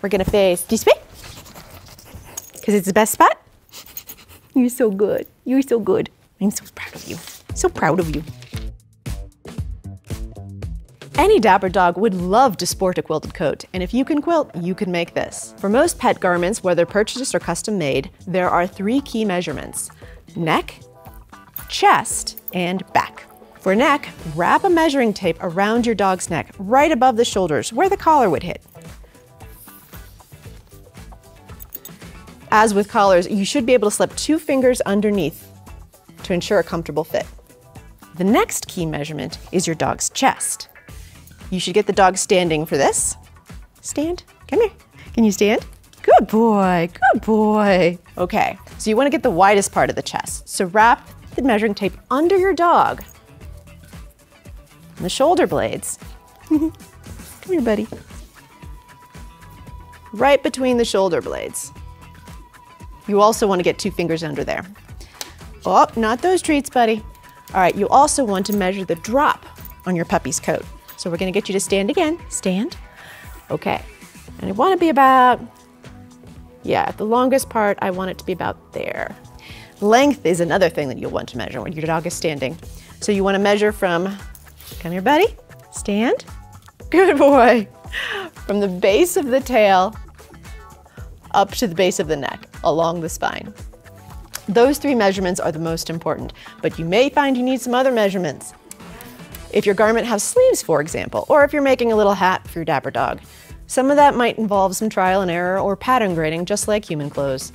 we're gonna face this way, because it's the best spot. You're so good. You're so good. I'm so proud of you. So proud of you. Any dapper dog would love to sport a quilted coat, and if you can quilt, you can make this. For most pet garments, whether purchased or custom made, there are 3 key measurements: neck, chest, and back. For neck, wrap a measuring tape around your dog's neck, right above the shoulders, where the collar would hit. As with collars, you should be able to slip 2 fingers underneath to ensure a comfortable fit. The next key measurement is your dog's chest. You should get the dog standing for this. Stand, come here. Can you stand? Good boy, good boy. Okay, so you want to get the widest part of the chest. So wrap the measuring tape under your dog. And the shoulder blades. Come here, buddy. Right between the shoulder blades. You also want to get 2 fingers under there. Oh, not those treats, buddy. All right, you also want to measure the drop on your puppy's coat. So we're gonna get you to stand again. Stand. Okay. And I want to be about, yeah, the longest part, I want it to be about there. Length is another thing that you'll want to measure when your dog is standing. So you want to measure from, come here, buddy. Stand. Good boy. From the base of the tail up to the base of the neck, along the spine. Those 3 measurements are the most important, but you may find you need some other measurements. If your garment has sleeves, for example, or if you're making a little hat for your dapper dog, some of that might involve some trial and error or pattern grading, just like human clothes.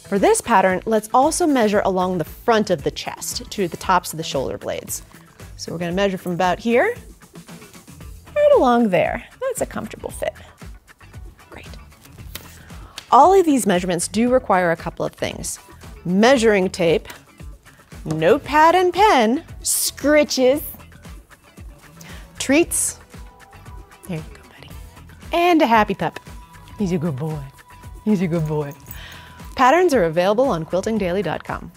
For this pattern, let's also measure along the front of the chest to the tops of the shoulder blades. So we're gonna measure from about here, right along there. That's a comfortable fit. Great. All of these measurements do require a couple of things: measuring tape, notepad and pen, scritches, treats, there you go, buddy, and a happy pup. He's a good boy. He's a good boy. Patterns are available on quiltingdaily.com.